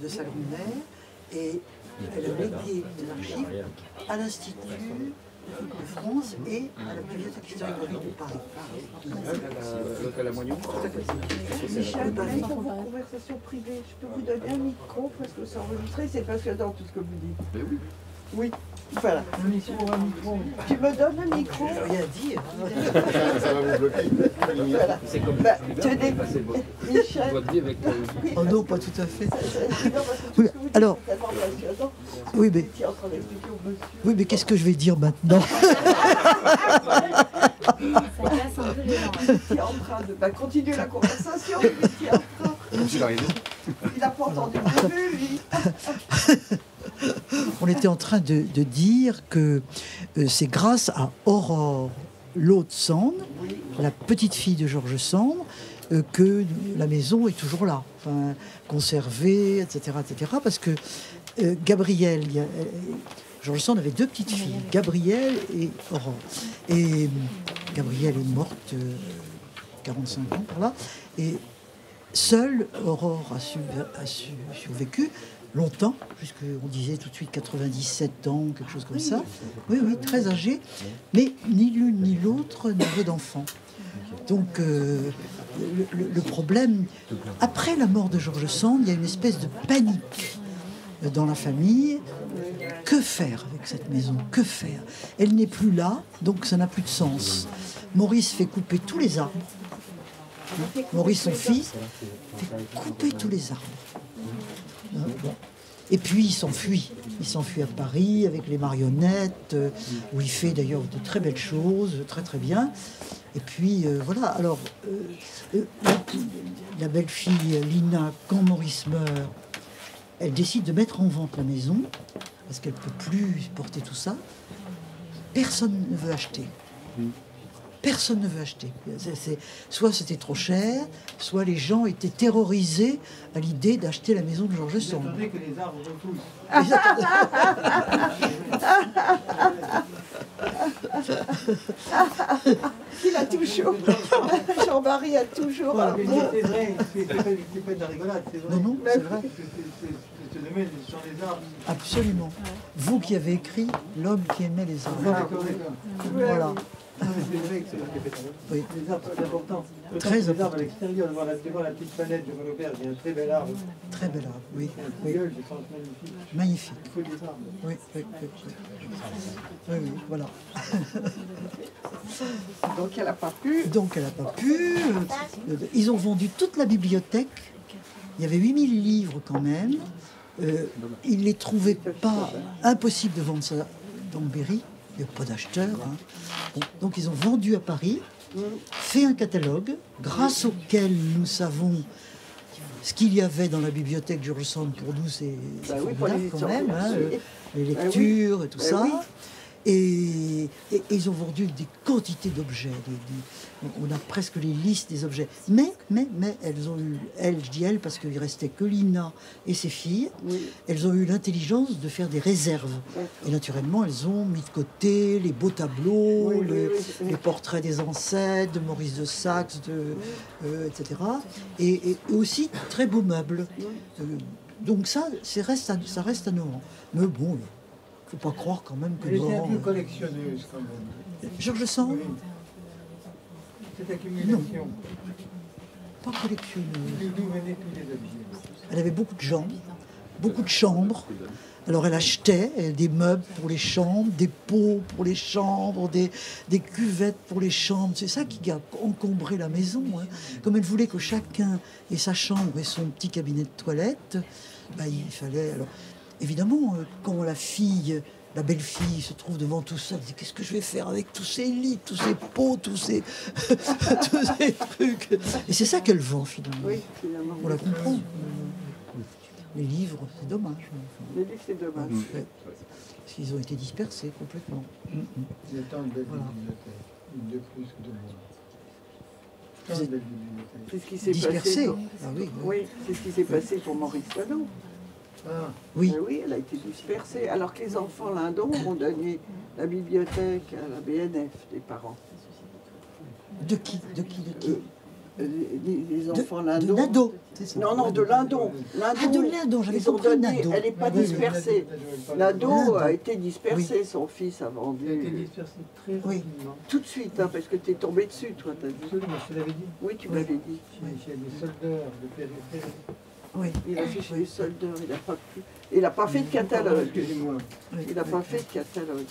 de sa grand-mère, et elle a légué les archives à l'Institut de France et à la Bibliothèque historique de Paris. L'hôtel à Moignon. Michel, pour vos conversations privées, je peux vous donner un micro parce que c'est enregistré, c'est passionnant tout ce que vous dites. Mais oui. Oui, voilà. Un micro. Tu me donnes un micro? Rien à dire. Ça va vous bloquer. Voilà. C'est comme Bah, tenez, Michel. votre vie avec Oh non, pas tout à fait. Oui, alors, oui, mais, Tu es en train d'expliquer au monsieur. oui, mais qu'est-ce que je vais dire maintenant? Ça casse un peu les dents. Tu es en train de continuer la conversation. Tu es en train. Je suis arrivé. Il n'a pas entendu le début, lui. On était en train de dire que c'est grâce à Aurore Laude Sand, la petite fille de George Sand, que la maison est toujours là, enfin, conservée, etc., etc. Parce que Gabrielle, George Sand avait deux petites filles, Gabrielle et Aurore. Et Gabrielle est morte 45 ans par là, et seule Aurore a survécu longtemps, puisqu'on disait tout de suite 97 ans, quelque chose comme ça. Oui, oui, très âgée, mais ni l'une ni l'autre n'avait d'enfant. Donc le problème, après la mort de George Sand, il y a une espèce de panique dans la famille. Que faire avec cette maison? Que faire? Elle n'est plus là, donc ça n'a plus de sens. Maurice fait couper tous les arbres. Maurice, son fils, fait couper tous les arbres. Bon. Et puis il s'enfuit. Il s'enfuit à Paris avec les marionnettes, où il fait d'ailleurs de très belles choses, très très bien. Et puis voilà, alors la belle-fille Lina, quand Maurice meurt, elle décide de mettre en vente la maison, parce qu'elle ne peut plus porter tout ça. Personne ne veut acheter. Personne ne veut acheter. Soit c'était trop cher, soit les gens étaient terrorisés à l'idée d'acheter la maison de George Sand. Attendez que les arbres repoussent. Il a tout chaud. Jean-Marie a toujours un Mais mot. c'est vrai, c'est pas de la rigolade, c'est vrai. Non, non, c'est vrai. Ce domaine sont les arbres. Absolument. Vous qui avez écrit L'homme qui aimait les arbres. D'accord. Voilà. Non, mais c'est vrai que c'est Oui. les arbres, c'est important. Très Les arbres important. à l'extérieur, devant la petite planète de mon père, il y a un très bel arbre. Très bel arbre, oui. Un Oui. gueule, je pense magnifique. Magnifique. Il faut des arbres. Oui, oui, oui. Oui, oui, voilà. Donc elle n'a pas pu. Donc elle n'a pas pu. Ils ont vendu toute la bibliothèque. Il y avait 8000 livres quand même. Ils ne les trouvaient pas impossible de vendre ça dans Berry. Il n'y a pas d'acheteurs. Hein. Bon, donc ils ont vendu à Paris, fait un catalogue grâce auquel nous savons ce qu'il y avait dans la bibliothèque George Sand. Pour nous, c'est oui, formidable pour les quand même. Hein, oui. les lectures et tout ça. oui. Et ils ont vendu des quantités d'objets. On a presque les listes des objets. Mais elles ont eu, je dis elles parce qu'il restait que Lina et ses filles, elles ont eu l'intelligence de faire des réserves. Et naturellement, elles ont mis de côté les beaux tableaux, les portraits des ancêtres, de Maurice de Saxe, etc. Et aussi très beaux meubles. Donc ça reste à Nohant. Mais bon, il ne faut pas croire quand même que Elle était un Nohant... peu collectionneuse quand même. George Sand, Cette accumulation. pas collectionneuse. D'où venaient tous les objets. Elle avait beaucoup de gens, beaucoup de chambres. Alors elle achetait des meubles pour les chambres, des pots pour les chambres, des cuvettes pour les chambres. C'est ça qui a encombré la maison. Hein. Comme elle voulait que chacun ait sa chambre et son petit cabinet de toilette, bah, il fallait... Alors, évidemment, quand la belle-fille se trouve devant tout ça, elle dit qu'est-ce que je vais faire avec tous ces lits, tous ces pots, tous ces, tous ces trucs. Et c'est ça qu'elle vend finalement. Oui, finalement. On la comprend. Les livres, c'est dommage. Enfin, Les livres, c'est dommage. ouais. Parce qu'ils ont été dispersés complètement. Il y a tant de belles Voilà. bibliothèques. Une de plus que de moins. Tant Vous de êtes belles bibliothèques. C'est ce qui s'est Dispersés. passé. Ah oui, oui. Oui, c'est ce qui s'est passé pour Maurice Sandon. Ah, Oui. Oui, elle a été dispersée. Alors que les enfants Lindon ont donné la bibliothèque à la BNF des parents. De qui les enfants De lindons. Nado, c'est ça. Non, non, de Lindon. Ah, de Lindon, j'avais ils ont compris donné, Nado. elle n'est pas Oui, oui, dispersée. Lindon. Lindon a été dispersé, son fils a Il a été vendu. dispersé très Oui. rapidement. Tout de suite, hein, parce que tu es tombé dessus, toi, t'as dit. Absolument, je te l'avais dit. Oui, tu m'avais dit. Chez des soldats de périphérie. Oui. Il a fait chez les soldats, il n'a pas fait de catalogue. Excusez-moi. Il n'a pas fait de catalogue.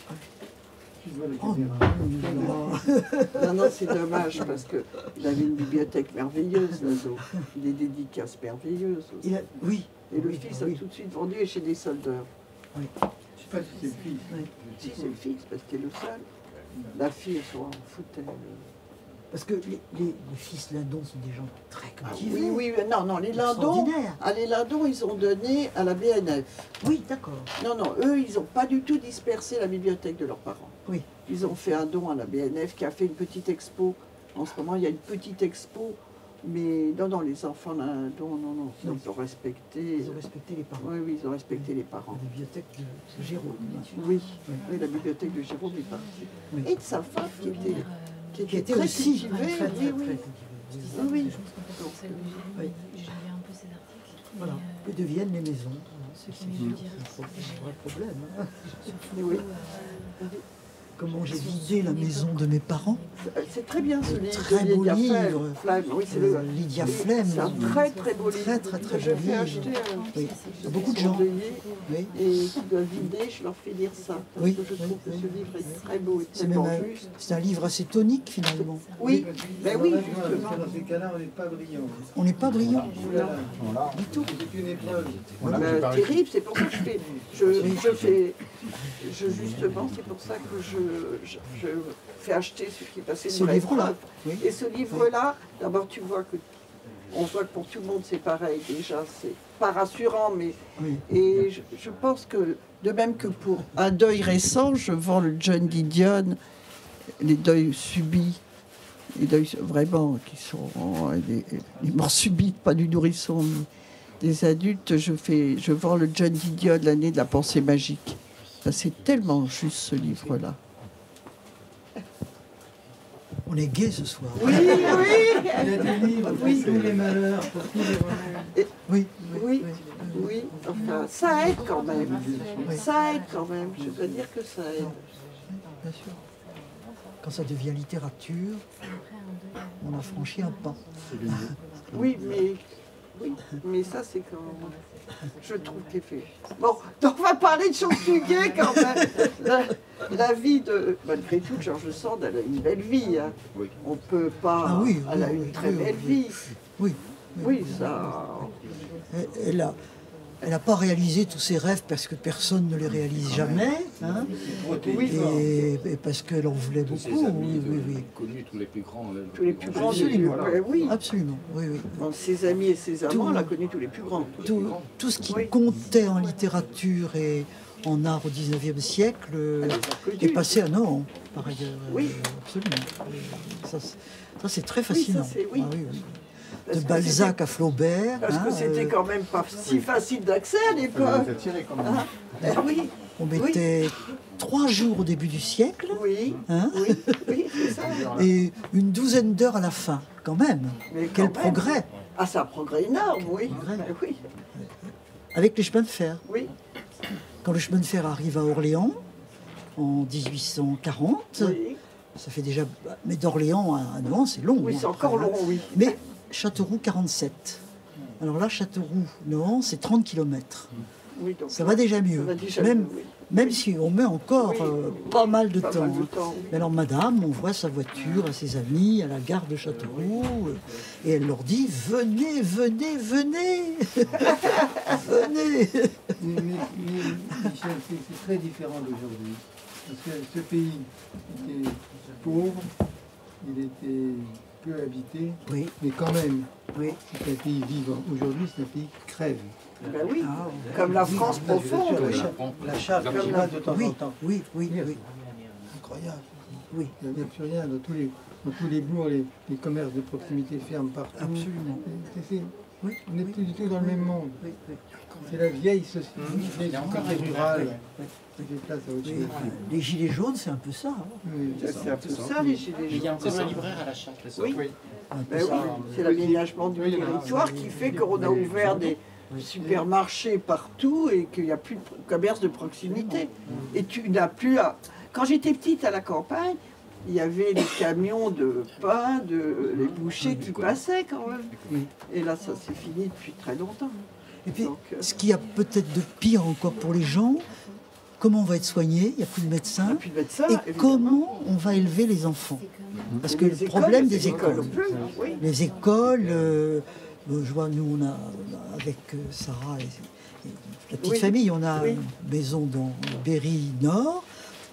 Tu vois la Oh caméra. Non, non, c'est dommage parce qu'il avait une bibliothèque merveilleuse, Nazo. Des dédicaces merveilleuses aussi. Oui. Et le Oui, fils oui. a tout de suite vendu chez des soldats. Je sais pas si c'est le fils. Oui. Si, c'est le fils, parce que c'est le seul. La fille, elle s'en foutait. Parce que les fils Lindon sont des gens très cultivés. Oui, oui, mais non, non, les Lindons, Extraordinaire. les Lindons, ils ont donné à la BNF. Oui, d'accord. Non, non, eux, ils n'ont pas du tout dispersé la bibliothèque de leurs parents. Oui. Ils ont fait un don à la BNF qui a fait une petite expo. En ce moment, il y a une petite expo. Mais non, non, les enfants Lindons, non, non, Non. ils ont respecté. Ils ont respecté les parents. Oui, oui, ils ont respecté les parents. La bibliothèque de Jérôme. Oui, oui, la bibliothèque de Jérôme est partie. Oui. Et de sa femme qui Qui était était très aussi cultivée, très, très, oui, très oui. cultivée. Oui. Je pense qu'on peut penser que Oui. j'ai lu un peu ces articles. Voilà. Mais, Que deviennent les maisons. C'est qui veut dire, un vrai problème. Hein. Oui. Comment j'ai vidé la maison de mes parents. C'est très bien ce livre. Très de beau Lydia livre. Flemme. Oui, c'est le. Lydia Flemme. C'est un très très beau livre. Très, très, très que je beau fais livre. acheter Oui. À beaucoup de gens. Oui. Et qui doivent vider, je leur fais lire ça. Parce Oui, que je trouve oui, que oui. ce livre est très beau et C'est tellement même juste. c'est un livre assez tonique finalement. Oui, ben oui, Dans justement. ces cas-là, on n'est pas brillant. On n'est pas brillant Voilà. du tout. C'est une épreuve. Ben, terrible, c'est pour ça que justement, c'est pour ça que je fais acheter ce qui est passé Ce une vraie livre-là, épreuve. oui. Et ce livre-là, d'abord tu vois que on voit que pour tout le monde c'est pareil déjà, c'est pas rassurant, mais Oui. et je pense que de même que pour un deuil récent, je vends le John Didion, les deuils subis, les deuils vraiment qui sont les morts subites, pas du nourrisson, mais des adultes. Je vends le John Didion, l'année de la pensée magique. Ça, c'est tellement juste ce livre-là. On est gai ce soir. Oui, oui, Il y a des livres pour tous les malheurs, pour tous les remords. Oui. oui, oui. Enfin, ça aide quand même. Oui. Ça aide quand même. Je dois dire que ça aide. Bien sûr. Quand ça devient littérature, on a franchi un pas. Oui, mais ça, c'est quand je trouve qu'il fait. Bon, donc on va parler de choses plus gaies quand même. La vie de. Malgré tout, George Sand, elle a une belle vie. Hein. Oui. On peut pas. Ah oui, elle a oui, une oui, très oui, belle oui. vie. Oui. Oui, ça. Elle n'a pas réalisé tous ses rêves parce que personne ne les réalise jamais. Hein, Oui, et parce qu'elle en voulait Tous ces beaucoup. amis, Oui, oui, oui. connus, tous les plus grands. Là, tous les plus grands. Absolument. Oui. Absolument. Oui, oui. Bon, ses amis et ses amants, Tout- elle a connu tous les plus grands. Tout ce qui Oui. comptait en littérature et en art au XIXe siècle Elle les a est connus. passé à Nohant, par ailleurs. Oui. Absolument. Ça, c'est très fascinant. c'est- oui. Ah oui, oui. Parce De que Balzac à Flaubert. Parce que hein, c'était quand même pas si facile d'accès à l'époque. attirés quand même. Hein oui, on mettait 3 jours au début du siècle oui, hein, oui, oui, c'est ça. et une douzaine d'heures à la fin, quand même. Mais quand Quel même. progrès Ah, c'est un progrès énorme, oui. Progrès. Ben oui, avec les chemins de fer. oui, Quand le chemin de fer arrive à Orléans, en 1840, oui. ça fait déjà... Mais d'Orléans à Nohant, c'est long. Oui, hein, c'est après, encore hein. long, oui. Mais Châteauroux, 47. Alors là, Châteauroux-Nohant, c'est 30 km. Oui, donc, Ça va déjà mieux. ça va déjà même, mieux, oui. même si on met encore Oui. pas mal de Pas temps. mal de hein. temps, oui. Mais alors, madame, on voit sa voiture à ses amis à la gare de Châteauroux, et elle leur dit venez, venez, venez venez. Mais, Michel, c'est très différent d'aujourd'hui. Parce que ce pays était pauvre, il était peu habité, Oui, mais quand même, oui. c'est un pays vivant. Aujourd'hui, c'est un pays qui crève. Ben oui, Ah, comme la France profonde. La oui. chatte, la chatte Comme qui la- va de temps oui, en temps. oui, oui, oui, Incroyable. oui, Il n'y a plus rien. Dans tous les bourgs, les commerces de proximité ferment partout. absolument. Oui, On n'est plus du tout dans le même monde. oui, oui. C'est la vieille société, Il y a encore des rurale Oui. qui fait place à autre Oui, chose. les gilets jaunes, c'est un peu ça. Hein. Oui, C'est un peu ça, les gilets Il y a jaunes. encore un libraire à l'achat. Oui. Un peu Ben ça. oui, c'est l'aménagement du territoire qui fait qu'on a ouvert des supermarchés partout et qu'il n'y a plus de commerce de proximité. Et tu n'as plus à... Quand j'étais petite à la campagne, il y avait les camions de pain, les bouchers qui passaient quand même. Et là, ça c'est fini depuis très longtemps. Et puis, Donc, ce qu'il y a peut-être de pire encore pour les gens, comment on va être soigné, il n'y a plus de il n'y médecins, a plus de médecins. et évidemment. comment on va élever les enfants. Parce que Les le écoles, problème les des écoles, non plus, oui. les écoles, je vois, nous, on a, avec Sarah et la petite Oui. famille, on a Oui. une maison dans Berry Nord,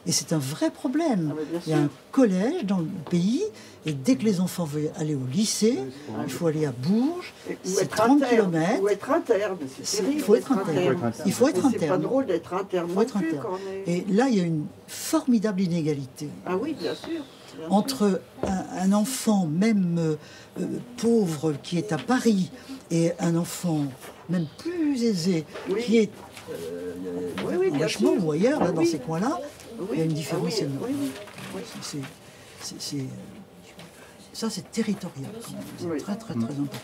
et c'est un vrai problème. Ah, mais bien Il y a un sûr. collège dans le pays, et dès que les enfants veulent aller au lycée, il faut aller à Bourges, Et- ou c'est être 30 interne, km. Ou être interne, c'est C'est- terrible. il faut être d'être interne. Il faut être Mais c'est pas interne. drôle d'être interne Faut non être plus interne. quand on est... Et là, il y a une formidable inégalité Ah oui, bien sûr. bien sûr. entre un enfant, même pauvre, qui est à Paris, et un enfant, même plus aisé, Oui. qui est Oui, oui, en bien Richemont sûr. ou ailleurs, là, Ah dans oui. ces coins-là. Oui. il y a une différence Ah oui, énorme. oui, oui. Ça, c'est territorial. C'est Oui. très, très, très important.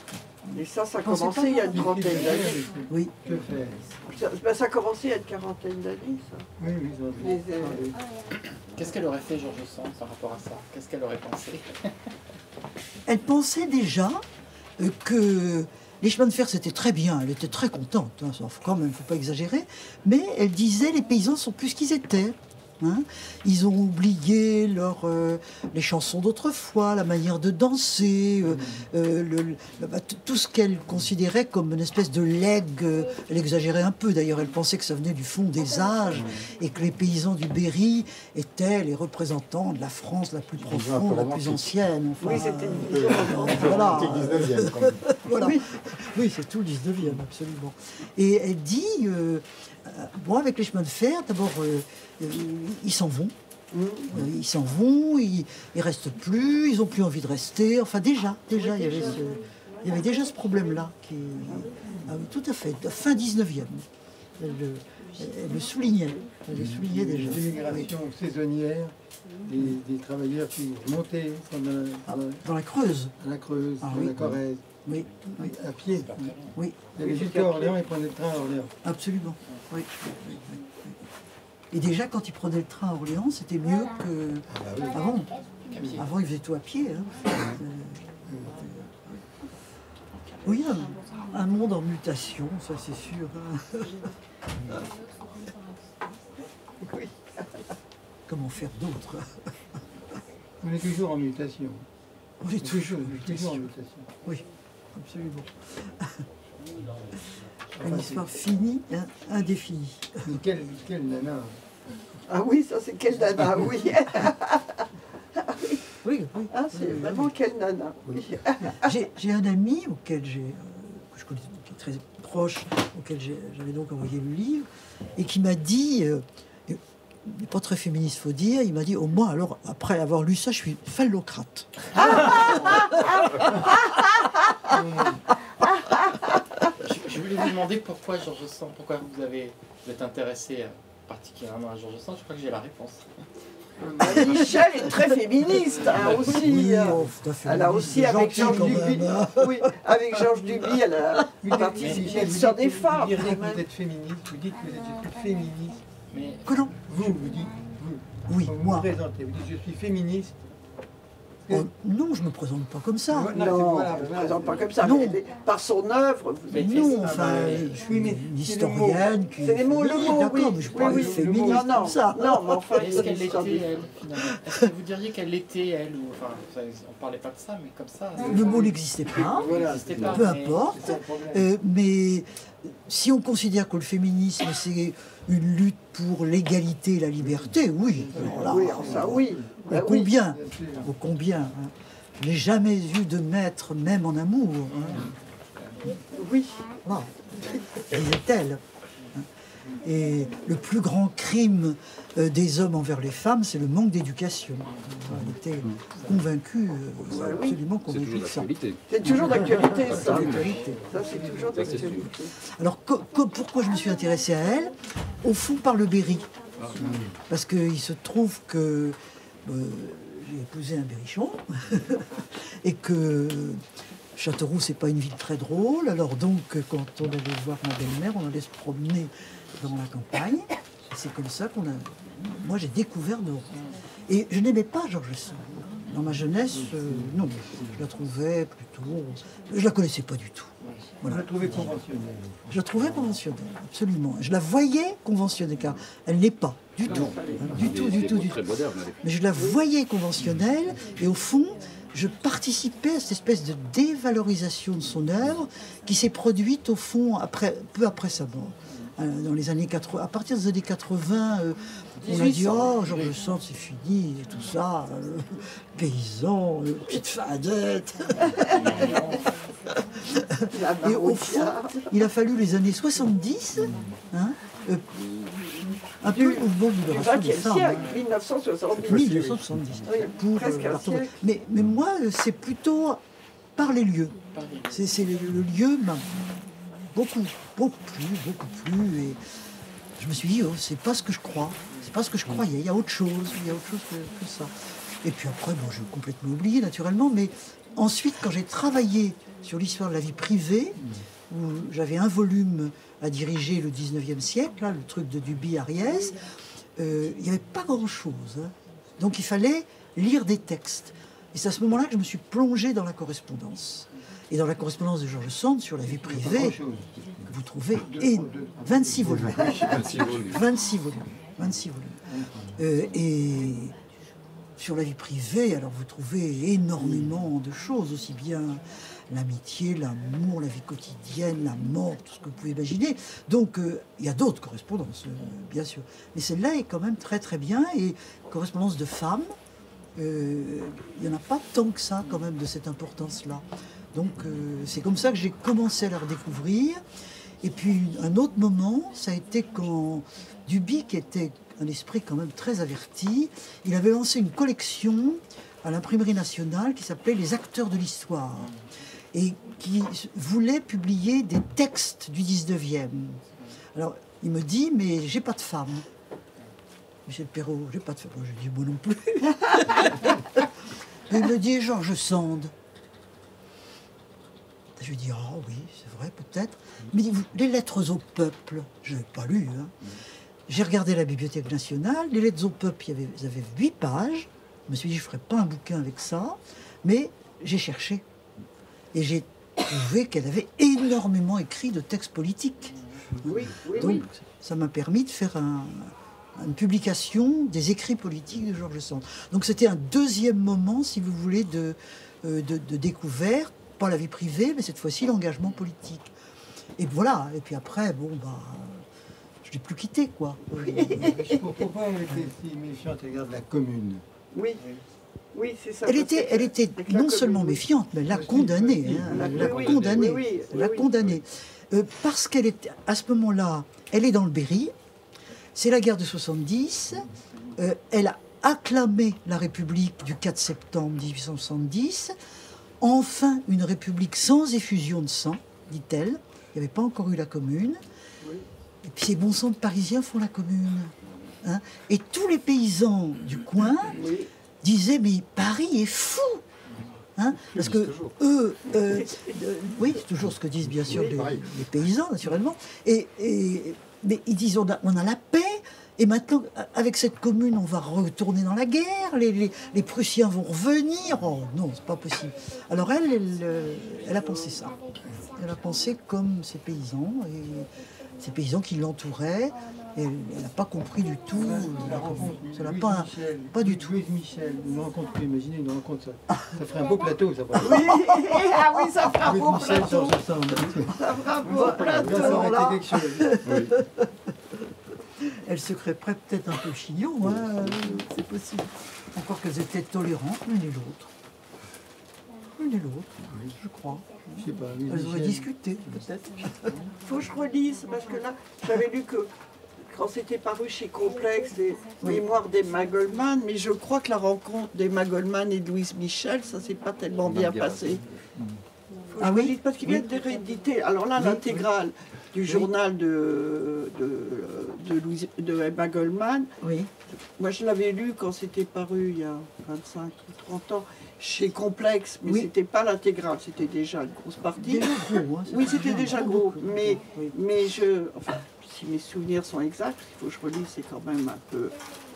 Et ça a Non, c'est commencé pas il y a une grave. trentaine d'années. Oui. Que faire? Ça a commencé il y a une quarantaine d'années, ça. Oui, oui, ça. Les, Qu'est-ce qu'elle aurait fait, Georges Sand, par rapport à ça? Qu'est-ce qu'elle aurait pensé? Elle pensait déjà que les chemins de fer, c'était très bien. Elle était très contente. Hein, ça, quand même, il ne faut pas exagérer. Mais elle disait, les paysans sont plus ce qu'ils étaient. Hein. Ils ont oublié les chansons d'autrefois, la manière de danser, tout ce qu'elle considérait comme une espèce de legs. Elle exagérait un peu, d'ailleurs, elle pensait que ça venait du fond des âges et que les paysans du Berry étaient les représentants de la France la plus profonde, la plus ancienne. Enfin, Oui, c'était une vision romantique. voilà. C'est 19e, quand même. Voilà. Oui, c'est tout le 19e, absolument. Et elle dit, bon, avec les chemins de fer, d'abord, ils s'en vont. Ils s'en vont, ils restent plus, ils n'ont plus envie de rester. Enfin, déjà, il y avait déjà ce problème-là. Ah oui, tout à fait, fin 19e. Elle le soulignait. Elle le soulignait déjà. L'immigration saisonnière des travailleurs qui montaient Dans la Creuse. à la Creuse, Ah dans oui. la Corrèze, Oui, oui, à pied. oui, Il y avait jusqu'à Orléans, ils prenaient le train à Orléans. absolument. Oui, oui, oui, oui. Et déjà, quand ils prenaient le train à Orléans, c'était mieux qu'avant. Avant, ils faisaient tout à pied. Hein. Oui, un monde en mutation, ça c'est sûr. Hein. Oui. Comment faire d'autre? On est toujours en mutation. On est toujours en Toujours en mutation. mutation. Oui, absolument. Une histoire finie, hein, indéfinie. Mais quelle nana. Ah oui, ça c'est quelle nana, oui. Oui, oui. Ah, c'est vraiment quelle nana. Oui. J'ai un ami que je connais, qui est très proche, auquel j'avais donc envoyé le livre, et qui m'a dit, il n'est pas très féministe, faut dire, il m'a dit, au moins, alors, après avoir lu ça, je suis phallocrate. Je voulais vous demander pourquoi Georges Sand, pourquoi vous êtes intéressé particulièrement à Georges Sand. Je crois que j'ai la réponse. Michel est très féministe hein, aussi. Oui, hein. oh, tout à fait, Elle a féministe, aussi, avec gentil Georges quand Duby, même, hein. oui, avec Georges Duby, elle a participé sur des femmes. Vous diriez quand que même. vous êtes féministe, vous dites que vous êtes une féministe. Mais Que non? Vous dites, vous. Oui, Quand vous moi. vous présentez, vous dites je suis féministe. Oh, non, je me présente pas comme ça. Non, Non, voilà, elle ne voilà. présente pas comme ça. Non. mais elle est- par son œuvre, vous Mais êtes... Non, Ah, enfin, bah, je suis mais une c'est le historienne qui... C'est les mots, le Oui, mot, d'accord, oui. mais je suis pas Oui, une oui, féministe non, non, comme ça. non, mais enfin, est-ce c'est qu'elle l'histoire l'était, du- elle, finalement? Est-ce que vous diriez qu'elle l'était, elle, ou enfin, on parlait pas de ça, mais comme ça. Le mot n'existait pas, Voilà. n'existait pas, peu mais- importe. C'est ça le problème. Mais si on considère que le féminisme, c'est une lutte pour l'égalité et la liberté, oui. Alors là, Oui, ça, oui. ô Bah oui. combien, Bien sûr. ô combien. Hein. Je n'ai jamais eu de maître, même en amour. Hein. Oui. Voilà, disait-elle. Hein. Et le plus grand crime des hommes envers les femmes, c'est le manque d'éducation. On était convaincus, absolument C'est toujours convaincus de ça. d'actualité. C'est toujours d'actualité, ça. C'est d'actualité. Ça, c'est toujours Ça, c'est sûr. d'actualité. Alors pourquoi je me suis intéressée à elle? Au fond, par le Berry. Parce qu'il se trouve que j'ai épousé un berrichon et que Châteauroux, c'est pas une ville très drôle. Alors donc, quand on allait voir ma belle-mère, on allait se promener dans la campagne. Et c'est comme ça moi, j'ai découvert Nora. Et je n'aimais pas George Sand. Dans ma jeunesse, non. Je la trouvais plutôt... Je la connaissais pas du tout. On l'a trouvé conventionnel. Je la trouvais conventionnelle, absolument. Je la voyais conventionnelle, car elle n'est pas, du tout. Du tout, du tout, du tout. Très moderne. Mais je la voyais conventionnelle, et au fond, je participais à cette espèce de dévalorisation de son œuvre qui s'est produite, au fond, peu après sa mort. Dans les années 80, à partir des années 80, on a dit « Oh, George Sand, c'est fini, et tout ça, paysan, petite fadette ». Et au fond, il a fallu les années 70, un peu au moment de Du libération des XXe femmes. siècle, 1970. 1970. Oui, Pour, presque un la retomber. siècle. Mais moi, c'est plutôt par les lieux. C'est le lieu m'a beaucoup plu. Et je me suis dit, oh, c'est pas ce que je crois. C'est pas ce que je croyais. Il y a autre chose. Il y a autre chose que ça. Et puis après, bon, j'ai complètement oublié, naturellement. Mais ensuite, quand j'ai travaillé sur l'histoire de la vie privée, où j'avais un volume à diriger le 19e siècle, là, le truc de Duby-Ariès, il n'y avait pas grand-chose. Hein. Donc il fallait lire des textes. Et c'est à ce moment-là que je me suis plongée dans la correspondance. Et dans la correspondance de George Sand sur la vie privée, vous trouvez 26 volumes. 26 volumes. Et sur la vie privée, alors vous trouvez énormément de choses, aussi bien l'amitié, l'amour, la vie quotidienne, la mort, tout ce que vous pouvez imaginer. Donc il y a d'autres correspondances, bien sûr. Mais celle-là est quand même très très bien. Et correspondance de femmes, il n'y en a pas tant que ça quand même de cette importance-là. Donc c'est comme ça que j'ai commencé à la redécouvrir. Et puis un autre moment, ça a été quand Duby, qui était un esprit quand même très averti, il avait lancé une collection à l'imprimerie nationale qui s'appelait Les acteurs de l'histoire et qui voulait publier des textes du 19e. Alors il me dit, mais j'ai pas de femme. Michel Perrault, j'ai pas de femme. Moi, je dis, moi non plus. Et il me dit, George Sand. Je lui dis, ah oui, c'est vrai, peut-être. Mais il dit, les lettres au peuple, je n'avais pas lu. Hein. J'ai regardé la Bibliothèque nationale, les lettres au peuple, ils avaient 8 pages. Je me suis dit, je ne ferai pas un bouquin avec ça. Mais j'ai cherché. Et j'ai trouvé qu'elle avait énormément écrit de textes politiques. Donc, ça m'a permis de faire une publication des écrits politiques de George Sand. Donc, c'était un deuxième moment, si vous voulez, de découverte. Pas la vie privée, mais cette fois-ci l'engagement politique. Et voilà. Et puis après, bon, je l'ai plus quitté, quoi. Pourquoi elle était si méfiante à l'égard de la commune? Oui, c'est ça. Elle était non seulement méfiante, mais elle l'a condamnée. Hein, elle l'a condamnée. Elle l'a condamnée. Parce qu'elle est, à ce moment-là, elle est dans le Berry. C'est la guerre de 70. Elle a acclamé la République du 4 septembre 1870. Enfin, une république sans effusion de sang, dit-elle. Il n'y avait pas encore eu la commune. Et puis ces bons sang de Parisiens font la commune. Hein. Et tous les paysans du coin disaient, mais Paris est fou. Hein, parce que eux, oui, c'est toujours ce que disent bien sûr les paysans, naturellement. Mais ils disent, on a la paix. Et maintenant, avec cette commune, on va retourner dans la guerre, les Prussiens vont revenir. Oh non, c'est pas possible. Alors elle a pensé ça. Elle a pensé comme ces paysans, et ces paysans qui l'entouraient. Et elle n'a pas compris du tout. Ça n'a pas du tout. Louise Michel, une rencontre, vous imaginez une rencontre, ça ferait un beau plateau, ça. Ah oui, ça fera un beau Louise Michel, plateau. George Sand. Ça fera un beau plateau, Ça aurait là. été quelque chose. Elle se crêperait peut-être un peu chignon, hein, c'est possible. Encore qu'elles étaient tolérantes l'une et l'autre. L'une et l'autre, je crois. Je sais pas, Louise Elles auraient Michel. discuté, peut-être. Faut que je relise, parce que là, j'avais lu que quand c'était paru chez Complexe, les Mémoires d'Emma Goldman, mais je crois que la rencontre d'Emma Goldman et de Louise Michel, ça s'est pas tellement bien passé. Ah oui? Dites, parce qu'ils viennent de rééditer. Alors là, l'intégrale du journal de Emma Goldman, Oui. moi je l'avais lu quand c'était paru il y a 25 ou 30 ans chez Complexe, mais Oui. c'était pas l'intégrale, c'était déjà une grosse partie. Déjà gros, hein, Oui, c'était déjà gros, beaucoup. mais, Oui. mais enfin, si mes souvenirs sont exacts, il faut que je relise, c'est quand même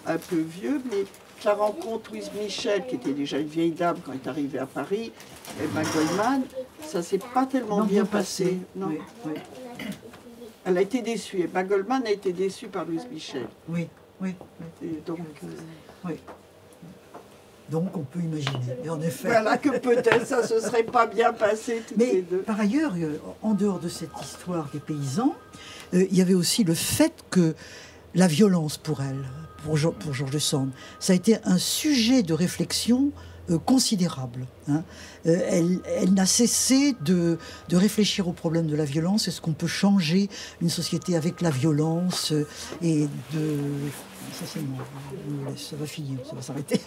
un peu vieux, mais la rencontre Louise Michel, qui était déjà une vieille dame quand elle est arrivée à Paris, et Emma Goldman, ça s'est pas tellement Non, bien passé. Non. Oui, oui, Elle a été déçue. Emma Goldman a été déçue par Louise Michel. oui, oui. Et donc, Oui. Donc on peut imaginer. Et en effet. voilà que peut-être ça se serait pas bien passé toutes Mais les deux. par ailleurs, en dehors de cette histoire des paysans, il y avait aussi le fait que la violence pour elle, pour George Sand, ça a été un sujet de réflexion considérable. Hein. Elle n'a cessé de réfléchir au problème de la violence. Est-ce qu'on peut changer une société avec la violence et de... Ça c'est bon, ça va finir, ça va s'arrêter.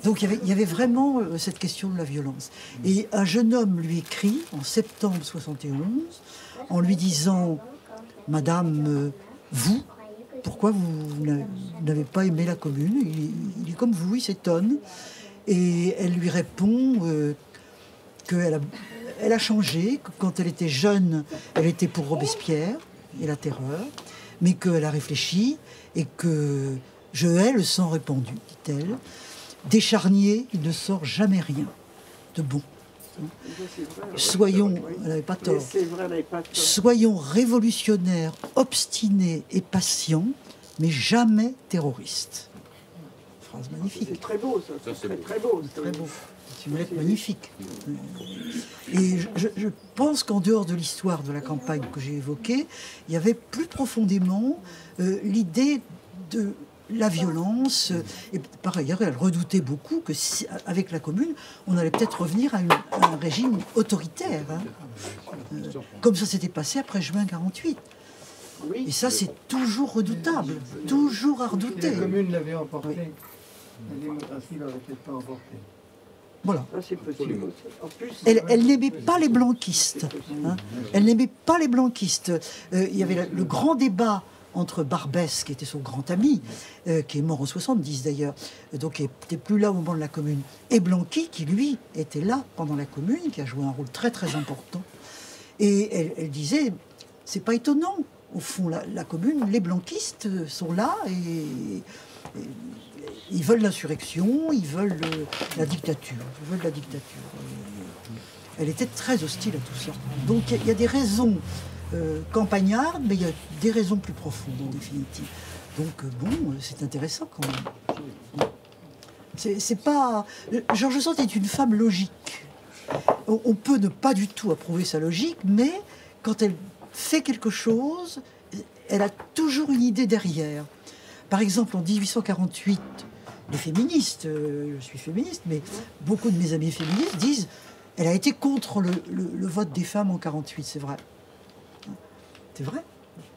Donc il y avait vraiment cette question de la violence. Et un jeune homme lui écrit en septembre 71 en lui disant « Madame, vous, pourquoi vous n'avez pas aimé la commune ?» Il est comme vous, il s'étonne. Et elle lui répond qu'elle a changé, que quand elle était jeune, elle était pour Robespierre et la terreur, mais qu'elle a réfléchi et que « je hais le sang répandu », dit-elle. Des charniers, il ne sort jamais rien de bon. Soyons, elle n'avait pas tort. C'est vrai, elle n'avait pas tort. Soyons révolutionnaires, obstinés et patients, mais jamais terroristes. Phrase magnifique. C'est très beau, ça. C'est très beau. Très beau. C'est une lettre magnifique. Et je pense qu'en dehors de l'histoire de la campagne que j'ai évoquée, il y avait plus profondément l'idée de la violence. Et par ailleurs, elle redoutait beaucoup que, avec la Commune, on allait peut-être revenir à un régime autoritaire, hein. Comme ça s'était passé après juin 48. Oui. Et ça, c'est toujours redoutable, toujours à Si redouter. la commune l'avait emporté, la démocratie l'aurait peut-être pas emporté. Voilà. Ça, c'est possible. En plus, Elle n'aimait pas les blanquistes. Hein. Elle n'aimait pas les blanquistes. Il y avait le grand débat entre Barbès, qui était son grand ami, qui est mort en 70 d'ailleurs, donc qui n'était plus là au moment de la Commune, et Blanqui, qui lui était là pendant la Commune, qui a joué un rôle très très important. Et elle disait, c'est pas étonnant, au fond, la Commune, les blanquistes sont là et ils veulent l'insurrection, ils veulent la dictature. Ils veulent la dictature. Elle était très hostile à tout ça. Donc il y a des raisons campagnardes, mais il y a des raisons plus profondes en définitive. Donc bon, c'est intéressant quand même. C'est pas... George Sand est une femme logique. On peut ne pas du tout approuver sa logique, mais quand elle fait quelque chose, elle a toujours une idée derrière. Par exemple, en 1848, les féministes, je suis féministe, mais beaucoup de mes amis féministes disent elle a été contre le vote des femmes en 48, c'est vrai. C'est vrai.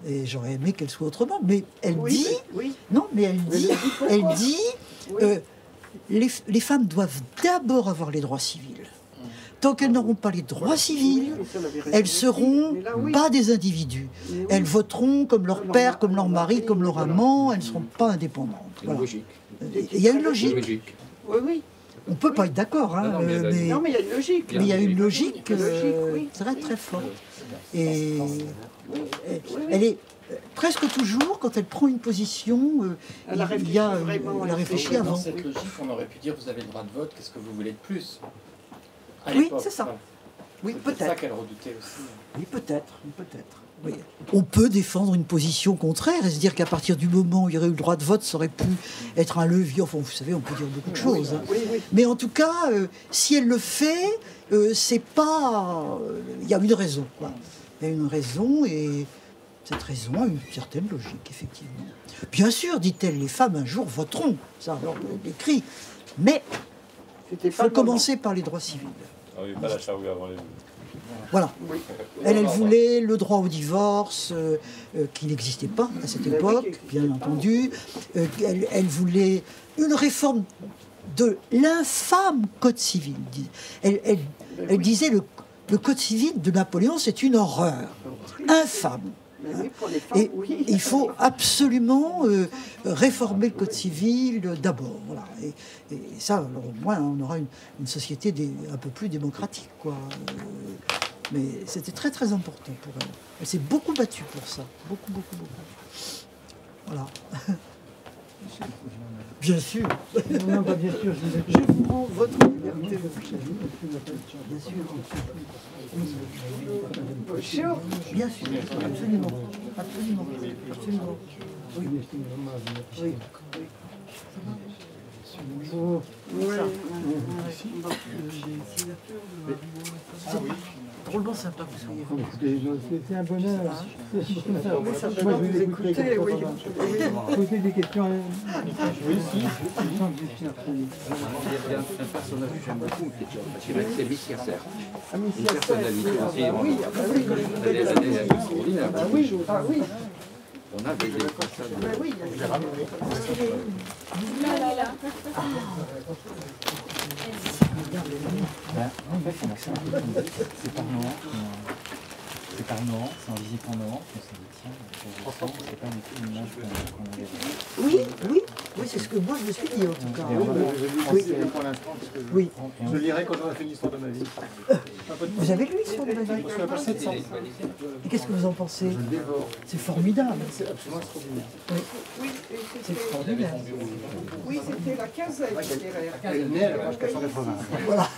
Et j'aurais aimé qu'elle soit autrement, mais elle dit... Oui. Non, mais elle dit les femmes doivent d'abord avoir les droits civils. Tant qu'elles n'auront pas les droits civils, elles seront pas des individus. Elles voteront comme leur père, comme leur mari, comme leur amant, elles ne seront pas indépendantes. Voilà. Il y a une logique. Oui, oui. On ne peut pas être d'accord, hein, mais Non, mais il y a une logique. il y a une logique oui. très très forte. Et elle est presque toujours, quand elle prend une position, Elle a il y a, réfléchi vraiment, elle a réfléchi Dans avant. cette logique, on aurait pu dire vous avez le droit de vote, qu'est-ce que vous voulez de plus à Oui, l'époque, c'est ça. voilà. Oui, C'est peut-être ça peut-être. qu'elle redoutait aussi. Oui, peut-être. Oui. On peut défendre une position contraire et se dire qu'à partir du moment où il y aurait eu le droit de vote, ça aurait pu être un levier. Enfin, vous savez, on peut dire beaucoup de choses. Hein. Oui, oui. Mais en tout cas, si elle le fait, c'est pas. Il y a une raison. Quoi. Il y a une raison et cette raison a une certaine logique, effectivement. Bien sûr, dit-elle, les femmes un jour voteront. Ça, alors, elle écrit. Mais C'était il pas faut le moment. commencer par les droits civils. Ah oui, pas la charrue avant les... Voilà. Elle voulait le droit au divorce, qui n'existait pas à cette époque, bien entendu. Elle voulait une réforme de l'infâme code civil. Elle disait le code civil de Napoléon, c'est une horreur, infâme. Et il faut absolument réformer le code civil d'abord. Voilà. Et ça, alors, au moins, on aura une société un peu plus démocratique, quoi. Mais c'était très très important pour elle. Elle s'est beaucoup battue pour ça. Beaucoup, beaucoup, beaucoup. Voilà. Bien sûr. Non, pas bien sûr, Je vous prends votre liberté. Bien sûr. Bien sûr, absolument. Absolument. Absolument. Oui. Oui. C'est drôlement sympa que vous soyez venu. C'est un bonheur. Oui, ça Moi, va je vous vais écouter, oui. poser des questions. Oui, si. Il y a un personnage que j'aime beaucoup, c'est Miss Yasser. Ami Une personnalité aussi. oui, ah bah oui. Elle est extraordinaire. Ah oui, ah oui. On a des passages. Bah oui, il y a En fait, on a fait un peu comme c'est par Nohant, c'est en visitant Nohant qu'on s'est dit tiens, c'est pas du tout une image qu'on avait vue. Oui, oui, oui, c'est ce que moi je me suis dit en tout cas. Oui, pour l'instant, parce que Oui. je lirai quand j'aurai fait l'histoire de ma vie. Vous avez lu l'histoire de ma vie? Je suis à page 700. Et qu'est-ce que vous en pensez? Je le dévore. C'est formidable. C'est absolument extraordinaire. Oui, C'est extraordinaire. oui, c'était la quinzaine littéraire. Elle est née à la page 480. Voilà.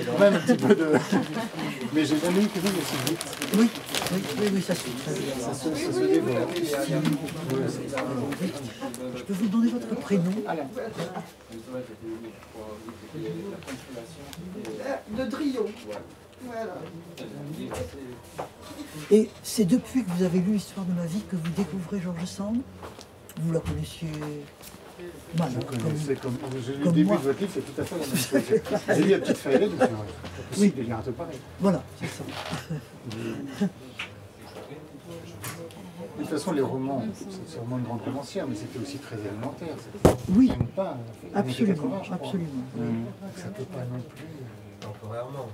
Quand même un petit peu de... Mais j'ai jamais eu quelque chose aussi vite. Oui, oui, oui, oui, ça se fait très bien. Ça se développe. Je peux vous demander votre prénom? De Drion. Voilà. Et c'est depuis que vous avez lu l'histoire de ma vie que vous découvrez George Sand? Vous la connaissiez mal? C'est comme j'ai lu le Comme début moi. de votre livre, c'est tout à fait la même chose. J'ai lu la petite feuille, donc c'est pas possible de lire un truc pareil. Voilà, c'est ça. De toute façon, les romans, c'est vraiment une grande romancière, mais c'était aussi très alimentaire. Oui, Même pas, absolument, 80, je crois. absolument. Ça peut pas non plus. Temporairement.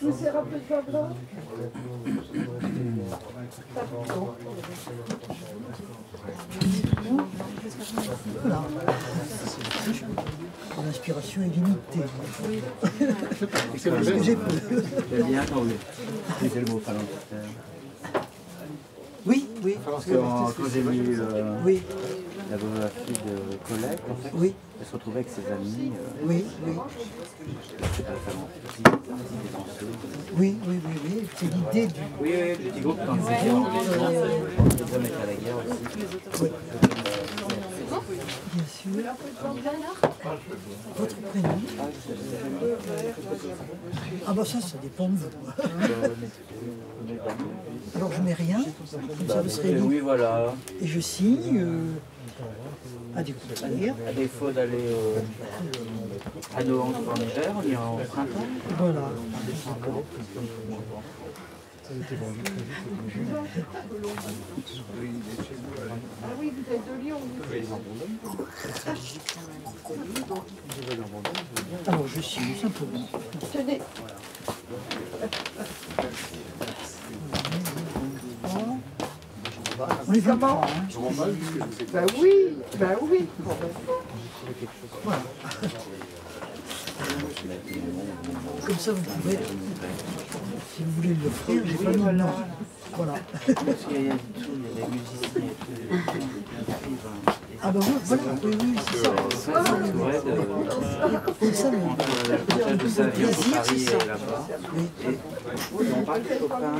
Je vous ai rappelé de Pablo. Voilà. L'inspiration est limitée. C'est Parce que j'ai peu. J'ai bien entendu. C'était le mot phalanstère. Oui, oui, Parce que quand j'ai lu oui, la biographie de Colette, en fait, oui, elle se retrouvait avec ses amis. oui, oui, C'est pas phalanstère. oui, oui, oui, oui. C'est l'idée du... Oui, oui, le petit groupe quand c'est bien. Les hommes étaient à la guerre aussi. Oui. Bien sûr. Votre prénom? Ah bah ça dépend de vous. Alors je mets rien, comme ça vous serez libre. Oui, voilà. Et je signe à découvrir. À défaut d'aller à Nohant en hiver, on ira en printemps. Voilà. Ah oui, vous êtes de Lyon. Alors je signe simplement. Tenez. On les voit Comment? pas, hein. Ben oui, ben oui. Voilà. Comme ça vous pouvez, si vous voulez l'offrir, j'ai pas mis de nom. Voilà. Parce qu'il y a tout, il y a des musiciens et tout. Ah bah voilà, oui, oui, c'est ça. En fait, c'est vrai C'est ça le Le de sa vie entre plaisir, Paris c'est ça. et là-bas. Oui. Et on parle de Chopin,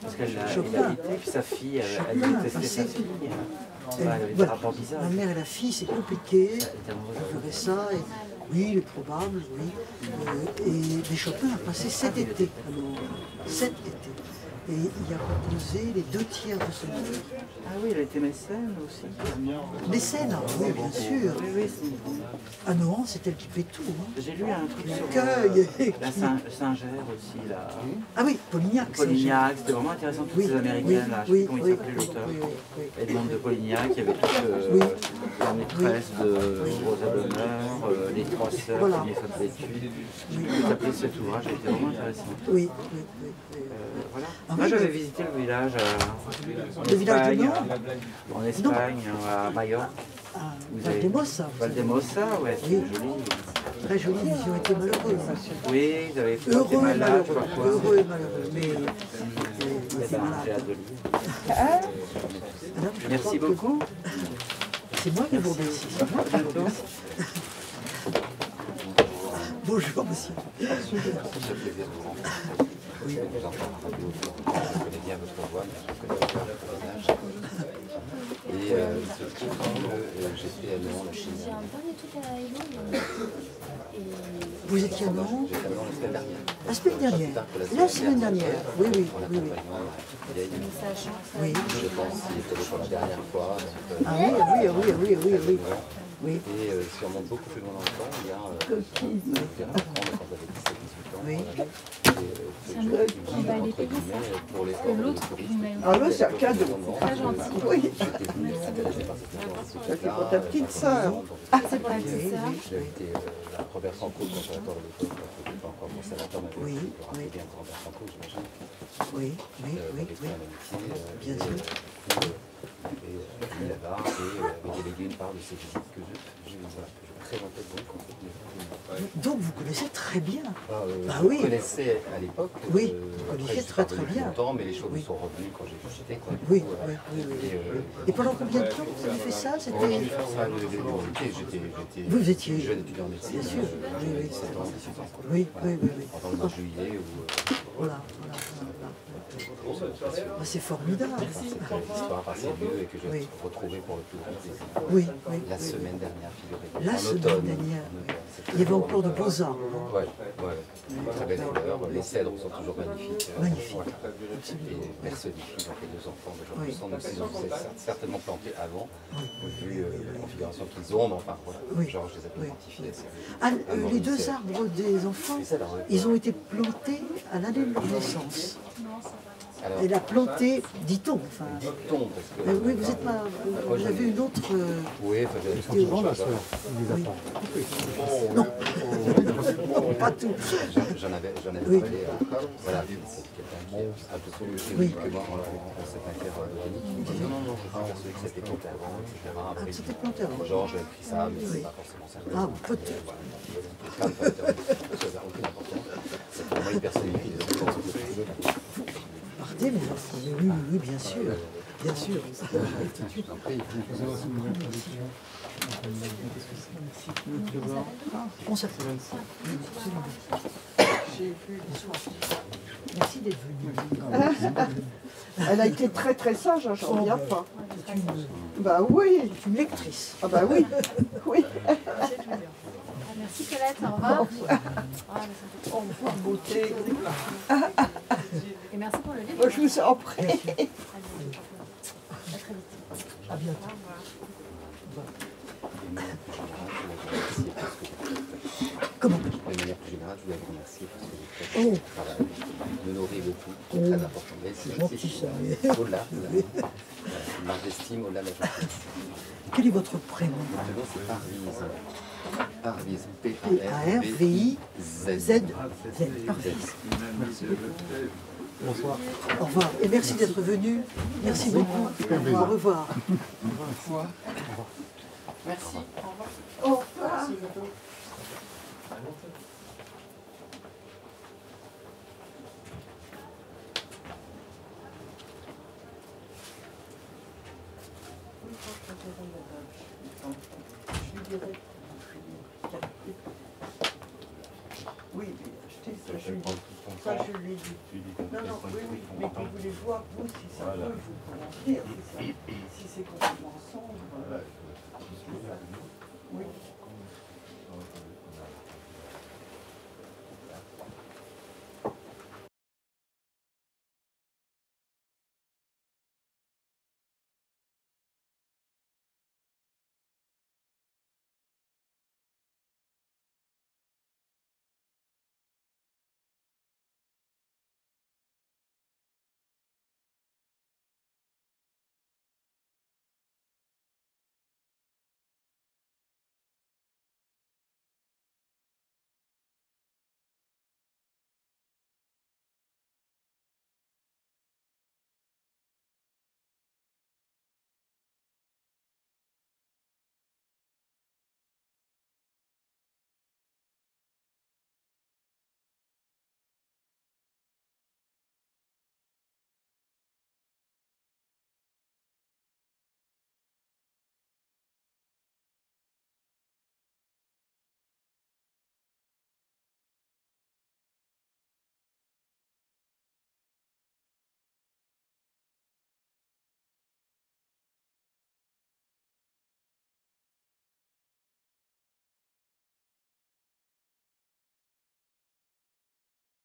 parce qu'elle l'a quitté, puis sa fille, elle détestait sa fille. Elle avait des Voilà. rapports bizarres. La mère et la fille, c'est compliqué. Elle était amoureuse On ferait ça. Et, oui, il est probable, oui. Et Chopin a passé 7 étés. Alors, 7 étés. Et il a composé les 2 tiers de son œuvre. Ah oui, elle était mécène aussi. Mécène, ah oui, bien sûr. Oui, oui, c'est... À Nohant, c'est elle qui fait tout. Hein. J'ai lu un truc sur Cueil. la Singer aussi, là. Ah oui, Polignac. c'est- Polignac, c'était vraiment intéressant, toutes Oui, ces américaines là, je sais oui, plus comment il oui, s'appelait oui, l'auteur. oui, oui, oui. Edmond de Polignac, il y avait toute Oui. la maîtresse de Rosa Bonheur, les 3 sœurs Voilà. qui sont d'études. Je sais plus comment s'appelait cet ouvrage, il était vraiment intéressant. Oui, oui, oui, oui. Voilà. Ah Moi oui, j'avais mais- visité le village en Le village du Espagne, Nord en Espagne, à Majorque. Ah, Vous avez- Valdemosa. Valdemosa, ouais, c'est Oui. joli. Très joli, ils ont été malheureux. Oui, ils avaient fait Heureux des et malades, malheureux. je sais pas quoi. Heureux et malheureux. Mais Eh ils étaient ben, j'ai malades. hâte de le lire. Madame, je Merci crois que beaucoup. C'est moi qui vous remercie. C'est moi qui vous remercie. Bonjour, monsieur. Je vous entends à la radio, je connais bien votre voix, mais je connais pas votre visage. Et il se trouve que j'étais à Lyon, la Chine. J'ai un dernier truc à Hello. Et Vous étiez à Nohant J'étais à Lyon la semaine dernière. la semaine dernière. La semaine dernière. Oui, oui, Mon oui, oui. accompagnement vieille, ça change. Oui. je pense qu'il était pour la dernière fois. Donc, Ah oui, oui, oui, oui, oui, oui. Oui, et si on monte beaucoup plus loin dans le temps, il y a vous verrez, quand vous avez 17-18 ans, oui. C'est un autre qui va aller payer ça. pour les Parce que l'autre, il m'a eu Ah là, c'est un cadeau. très gentil. Oui, j'étais venu m'intéresser par cette opportunité. ça c'est pour ta petite sœur. C'est pour la petite sœur. J'ai été la première Franco au conservatoire de l'époque, quand je n'étais pas encore conservateur, mais Oui, je me rappelle oui. bien de Robert Franco, j'imagine. Oui, oui, oui, Avec oui. un amitié, Bien sûr. et venu là-bas et avait délégué une part de ces visites que je présentais donc en fait. Donc vous connaissez très bien. Je oui. connaissais à l'époque. Oui, vous connaissiez très, très bien. Longtemps, mais les choses Oui. sont revenues quand j'ai visité. Quoi. Oui, oui, oui, oui. Et, Et pendant combien de temps vous avez fait ça? C'était... J'étais Vous étiez... jeune étudiant en médecine. Bien sûr, oui, oui. 17 ans, 18 ans. Quoi. Oui, oui, oui, oui. Pendant le mois de juillet où Voilà, voilà, voilà. Ah, c'est formidable. l'histoire a passé mieux et que j'ai Oui. retrouvé pour le plus grand plaisir. Oui, oui. La semaine dernière, figurez-vous. La En semaine automne. dernière, En oui. automne, c'était Il y avait encore de beaux arbres. Ouais, ouais. Très belles fleurs. Les cèdres sont toujours magnifiques. Magnifiques. Et personnifient donc les 2 enfants de Georges Oui. Sand. Donc ils ont certainement planté avant, vu la configuration qu'ils ont. Mais enfin, voilà. Oui. Georges les a Oui. identifiés. Ah, les 2 arbres des enfants, ils ont été plantés à l'année de leur naissance. Alors, Elle a planté, dit-on, enfin... dit-on, parce que... Oui, vous êtes pas... Vous avez une autre... Oui, enfin, j'avais théorie. quelque chose. Oui. Non. Non, pas tout. J'en avais Oui. parlé à... Voilà, c'est quelqu'un qui est un peu plus Oui. que moi en cette affaire d'Oranique. Il me dit non, je suis persuadé que c'était planté avant, etc. Ah, Après, c'était planté avant. Georges a écrit ça, mais Oui. c'est pas forcément ça. Ah, peut-être. Plein de facteurs, ça n'a aucune importance. C'est pour moi, il personnifie les enfants. Partez, mes enfants. Oui, oui, oui, bien sûr. Bien sûr. Après, On s'appelle. Merci d'être venu. Elle a été très très sage, hein, j'en reviens pas. C'est une, Bah oui, une lectrice. ah bah oui, oui. Merci Colette, au revoir. Oh, beauté. Et merci pour le livre. Moi, je vous en prie. À très vite. À bientôt. Comment? de manière plus générale, je voulais vous remercier parce que Oh. le travail me nourrit beaucoup, c'est très important. Mais C'est gentil, ça. au-delà, une marque d'estime, au-delà de la gentillesse. Quel est votre prénom? Mon nom, c'est Parvise. Parvise, P-A-R-V-I-Z. P-A-R-V-I-Z. Parvise. Bonsoir. Au revoir. Et merci d'être venu. Merci beaucoup. Au revoir. Merci. Au revoir. Je lui dirai. Oui, mais acheter, ça je l'ai dit. Ça je l'ai dit. Non, non, oui, oui, mais vous voulez voir, vous, si ça peut vous convenir, si c'est complètement sombre. C'est ça. Oui.